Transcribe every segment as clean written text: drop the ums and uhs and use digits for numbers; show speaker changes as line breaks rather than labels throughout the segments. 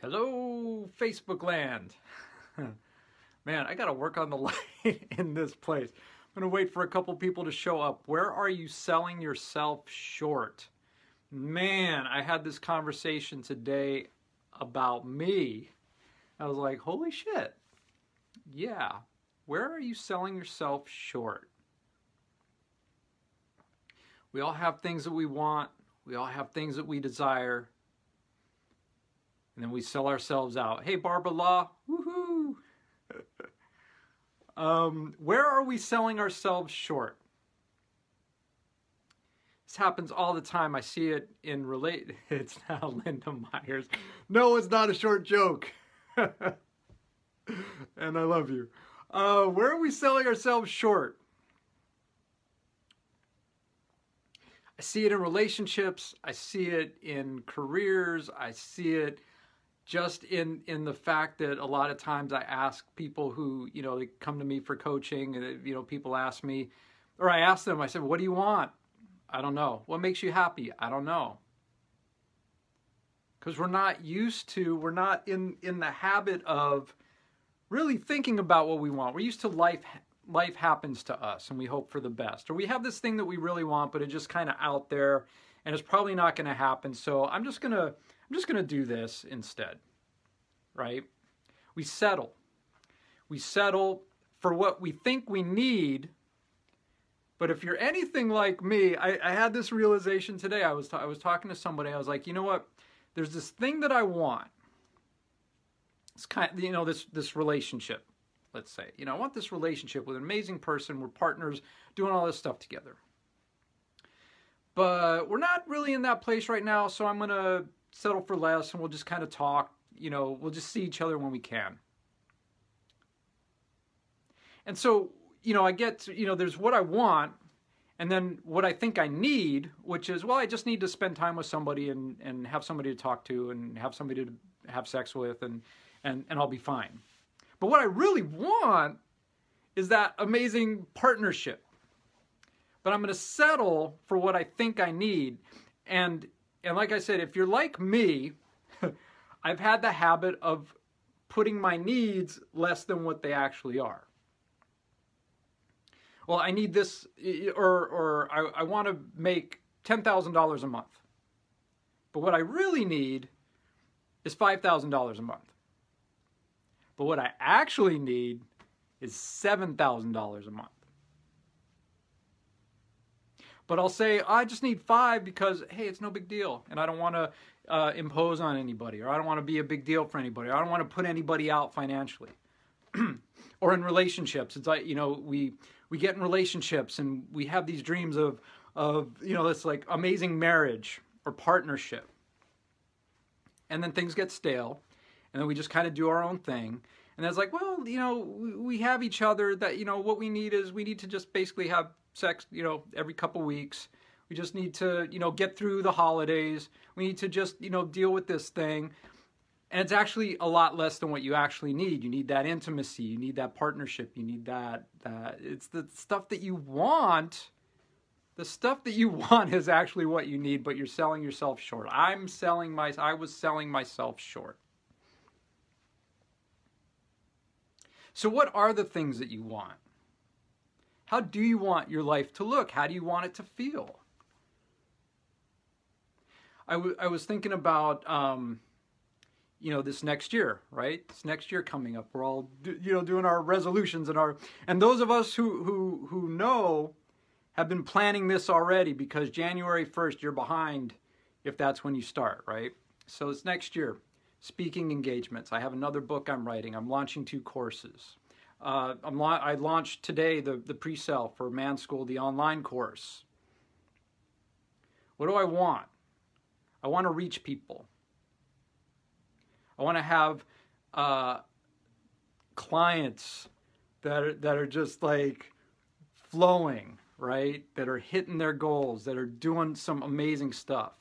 Hello, Facebook land. Man, I got to work on the light in this place. I'm going to wait for a couple people to show up. Where are you selling yourself short? Man, I had this conversation today about me. I was like, holy shit. Yeah. Where are you selling yourself short? We all have things that we want. We all have things that we desire. And then we sell ourselves out. Hey, Barbara Law, woohoo! Where are we selling ourselves short? This happens all the time. I see it in It's now Linda Myers. No, it's not a short joke. And I love you. Where are we selling ourselves short? I see it in relationships. I see it in careers. I see it just in the fact that a lot of times I ask people who, they come to me for coaching and, people ask me, or I ask them, I said, what do you want? I don't know. What makes you happy? I don't know. Because we're not in the habit of really thinking about what we want. We're used to life happens to us and we hope for the best. Or we have this thing that we really want, but it's just kind of out there and it's probably not going to happen. So I'm just going to do this instead, right? We settle. We settle for what we think we need. But if you're anything like me, I had this realization today. I was talking to somebody. I was like, you know what? There's this thing that I want. It's kind of, this relationship, let's say. I want this relationship with an amazing person. We're partners doing all this stuff together. But we're not really in that place right now, so I'm going to settle for less and we'll just kind of talk. We'll just see each other when we can. And so, I get to, there's what I want and then what I think I need, which is, well, I just need to spend time with somebody and have somebody to talk to and have somebody to have sex with and I'll be fine. But what I really want is that amazing partnership. But I'm going to settle for what I think I need. And like I said, if you're like me, I've had the habit of putting my needs less than what they actually are. Well, I need this, or I want to make $10,000 a month. But what I really need is $5,000 a month. But what I actually need is $7,000 a month. But I'll say, I just need 5 because, hey, it's no big deal. And I don't want to impose on anybody, or I don't want to be a big deal for anybody. Or I don't want to put anybody out financially. Or in relationships, it's like, we get in relationships and we have these dreams of this like amazing marriage or partnership. And then things get stale. And then we just kind of do our own thing. And it's like, well, we have each other that, what we need to just basically have sex, every couple weeks. We just need to, get through the holidays. We need to just, deal with this thing. And it's actually a lot less than what you actually need. You need that intimacy. You need that partnership. You need that it's the stuff that you want. The stuff that you want is actually what you need, but you're selling yourself short. I was selling myself short. So what are the things that you want? How do you want your life to look? How do you want it to feel? I was thinking about, this next year, right? This next year coming up. We're all, doing our resolutions and those of us who know have been planning this already because January 1st, you're behind if that's when you start, right? So it's next year. Speaking engagements. I have another book I'm writing. I'm launching 2 courses. I launched today the pre-sale for Man School, the online course. What do I want? I want to reach people. I want to have clients that are just like flowing, right? That are hitting their goals, that are doing some amazing stuff.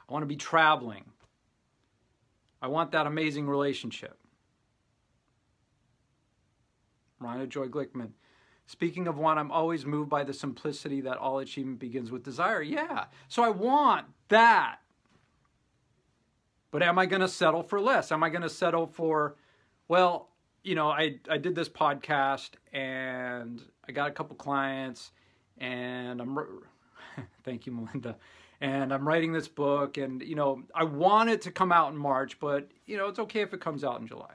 I want to be traveling. I want that amazing relationship. Rhina Joy Glickman. Speaking of want, I'm always moved by the simplicity that all achievement begins with desire. Yeah. So I want that. But am I going to settle for less? Am I going to settle for, well, you know, I did this podcast and I got a couple clients and thank you, Melinda. And I'm writing this book and, you know, I want it to come out in March, but, you know, it's okay if it comes out in July.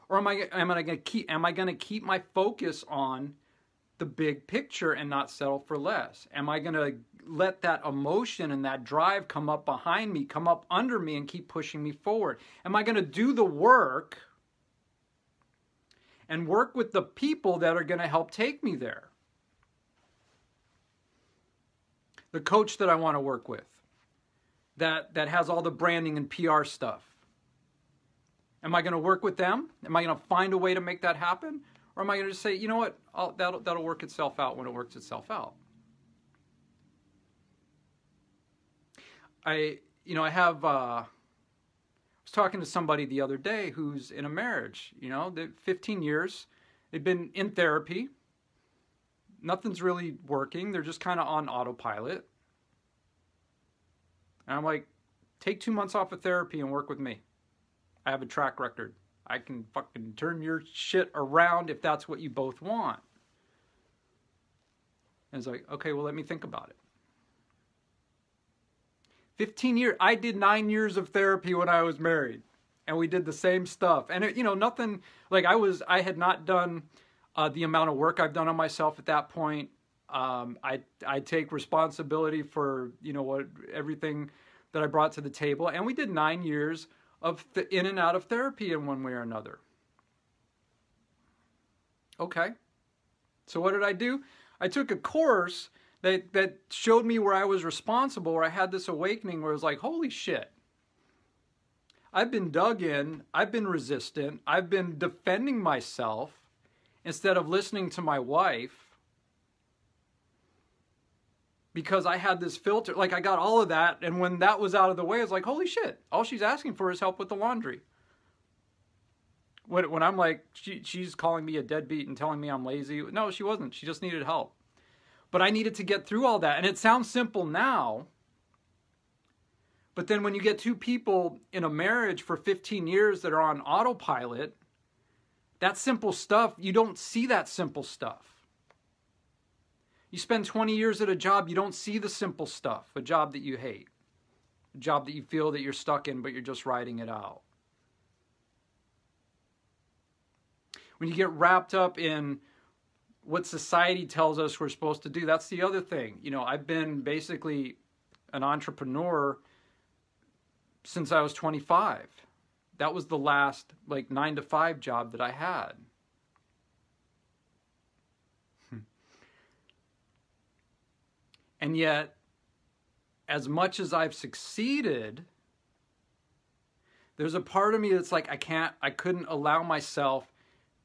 Or am I going to keep my focus on the big picture and not settle for less? Am I going to let that emotion and that drive come up behind me, come up under me, and keep pushing me forward? Am I going to do the work and work with the people that are going to help take me there? The coach that I want to work with, that has all the branding and PR stuff. Am I going to work with them? Am I going to find a way to make that happen? Or am I going to just say, you know what, that'll work itself out when it works itself out? I was talking to somebody the other day who's in a marriage, you know, 15 years, they've been in therapy. Nothing's really working. They're just kind of on autopilot. And I'm like, take 2 months off of therapy and work with me. I have a track record. I can fucking turn your shit around if that's what you both want. And it's like, okay, well, let me think about it. 15 years. I did 9 years of therapy when I was married. And we did the same stuff. And, it, you know, nothing, like I had not done the amount of work I've done on myself at that point. I take responsibility for, you know, everything that I brought to the table. And we did 9 years of in and out of therapy in one way or another. Okay. So what did I do? I took a course that showed me where I was responsible, where I had this awakening where it was like, holy shit. I've been dug in. I've been resistant. I've been defending myself instead of listening to my wife. Because I had this filter, like I got all of that, and when that was out of the way, it's like, holy shit, all she's asking for is help with the laundry. When I'm like, she's calling me a deadbeat and telling me I'm lazy. No, she wasn't. She just needed help. But I needed to get through all that. And it sounds simple now, but then when you get two people in a marriage for 15 years that are on autopilot, that simple stuff, you don't see that simple stuff. You spend 20 years at a job, you don't see the simple stuff, a job that you hate, a job that you feel that you're stuck in, but you're just riding it out. When you get wrapped up in what society tells us we're supposed to do, that's the other thing. You know, I've been basically an entrepreneur since I was 25. That was the last, like, 9-to-5 job that I had. And yet, as much as I've succeeded, there's a part of me that's like, I couldn't allow myself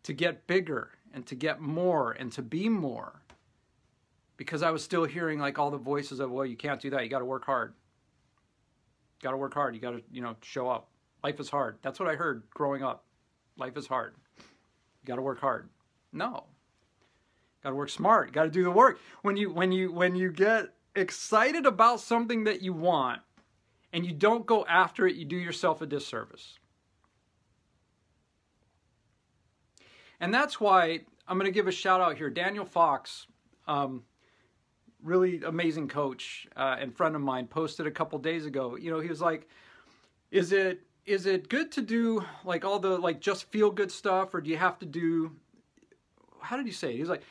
to get bigger and to get more and to be more. Because I was still hearing like all the voices of, well, you can't do that. You got to work hard. You got to work hard. You got to, you know, show up. Life is hard. That's what I heard growing up. Life is hard. You got to work hard. No. Got to work smart. You got to do the work. When you get excited about something that you want and you don't go after it, you do yourself a disservice. And that's why I'm going to give a shout out here. Daniel Fox, really amazing coach and friend of mine, posted a couple days ago. You know, he was like, is it good to do like all the like just feel good stuff, or do you have to do, how did he say it? He was like,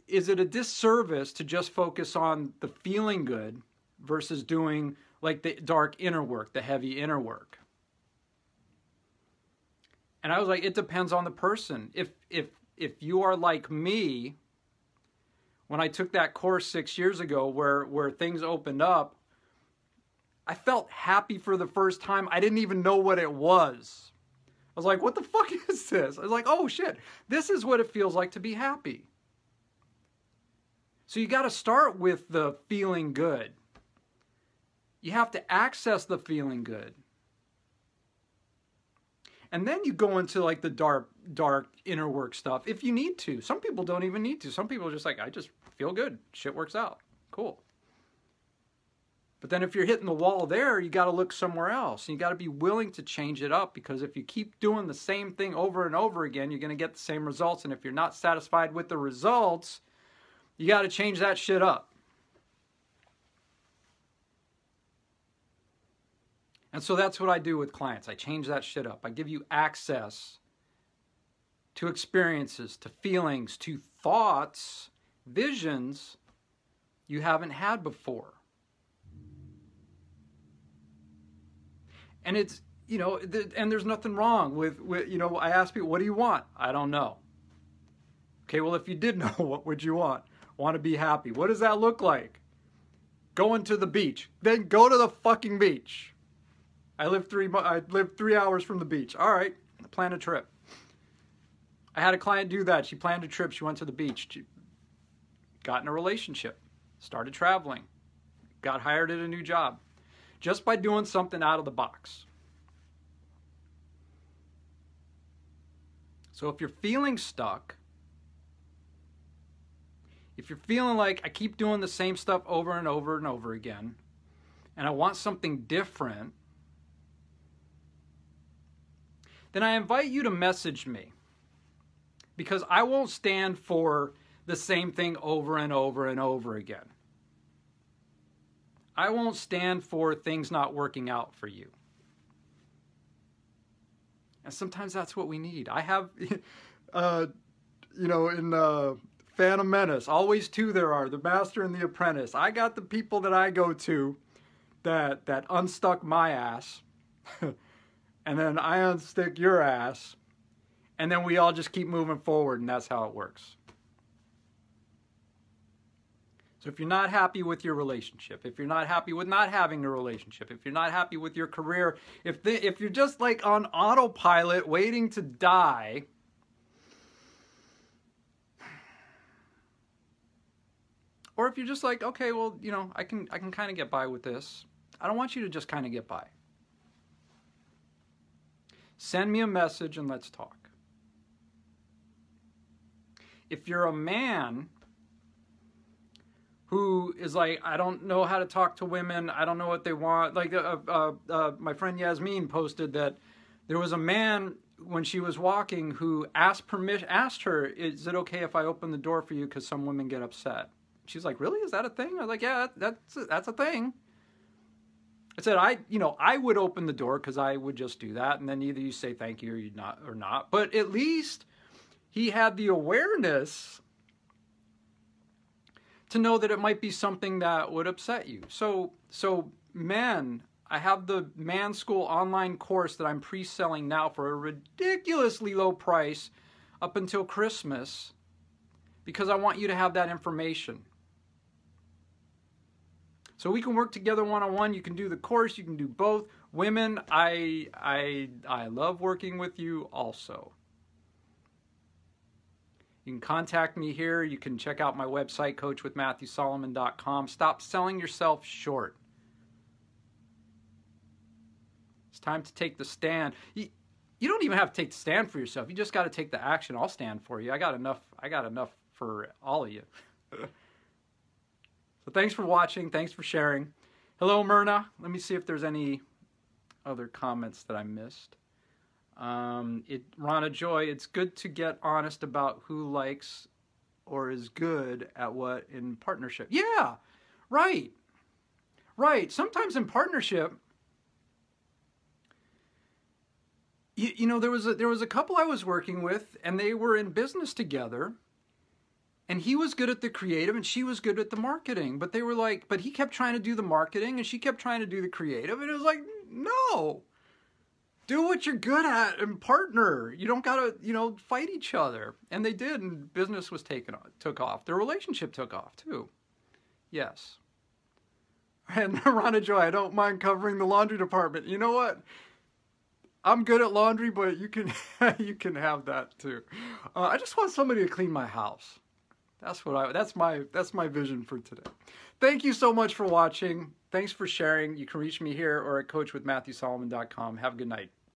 is it a disservice to just focus on the feeling good versus doing like the dark inner work, the heavy inner work? And I was like, it depends on the person. If you are like me, when I took that course 6 years ago where things opened up, I felt happy for the first time. I didn't even know what it was. I was like, what the fuck is this? I was like, oh shit, this is what it feels like to be happy. So you got to start with the feeling good. You have to access the feeling good. And then you go into like the dark inner work stuff if you need to. Some people don't even need to. Some people are just like, I just feel good. Shit works out. Cool. But then if you're hitting the wall there, you got to look somewhere else. And you got to be willing to change it up, because if you keep doing the same thing over and over again, you're going to get the same results. And if you're not satisfied with the results, you got to change that shit up. And so that's what I do with clients. I change that shit up. I give you access to experiences, to feelings, to thoughts, visions you haven't had before. And it's, you know, and there's nothing wrong with, you know, I ask people, what do you want? I don't know. Okay, well, if you did know, what would you want? Want to be happy. What does that look like? Going to the beach. Then go to the fucking beach. I live 3 hours from the beach. All right, plan a trip. I had a client do that. She planned a trip. She went to the beach. She got in a relationship, started traveling, got hired at a new job, just by doing something out of the box. So if you're feeling stuck, if you're feeling like I keep doing the same stuff over and over and over again, and I want something different, then I invite you to message me, because I won't stand for the same thing over and over and over again. I won't stand for things not working out for you. And sometimes that's what we need. I have, you know, in Phantom Menace, always two there are, the master and the apprentice. I got the people that I go to that unstuck my ass, and then I unstick your ass, and then we all just keep moving forward, and that's how it works. So if you're not happy with your relationship, if you're not happy with not having a relationship, if you're not happy with your career, if you're just like on autopilot waiting to die, or if you're just like, okay, well, you know, I can kind of get by with this. I don't want you to just kind of get by. Send me a message and let's talk. If you're a man who is like, I don't know how to talk to women, I don't know what they want. Like my friend Yasmin posted that there was a man when she was walking who asked her, is it okay if I open the door for you because some women get upset? She's like, really? Is that a thing? I was like, yeah, that's a thing. I said, I would open the door because I would just do that, and then either you say thank you or not. But at least he had the awareness to know that it might be something that would upset you. So men, I have the Man School online course that I'm pre-selling now for a ridiculously low price up until Christmas, because I want you to have that information. So we can work together one-on-one. You can do the course, you can do both. Women, I love working with you also. You can contact me here. You can check out my website, coachwithmatthewsolomon.com. Stop selling yourself short. It's time to take the stand. You don't even have to take the stand for yourself. You just got to take the action. I'll stand for you. I got enough for all of you. So thanks for watching. Thanks for sharing. Hello, Myrna. Let me see if there's any other comments that I missed. Rana Joy, it's good to get honest about who likes or is good at what in partnership. Yeah, right. Right. Sometimes in partnership, you know, there was a couple I was working with, and they were in business together, and he was good at the creative and she was good at the marketing, but they were like, but he kept trying to do the marketing and she kept trying to do the creative, and it was like, no. Do what you're good at and partner. You don't gotta, you know, fight each other. And they did, and business was took off. Their relationship took off too. Yes. And Rana Joy, I don't mind covering the laundry department. You know what? I'm good at laundry, but you can you can have that too. I just want somebody to clean my house. That's my vision for today. Thank you so much for watching. Thanks for sharing. You can reach me here or at coachwithmatthewsolomon.com. Have a good night.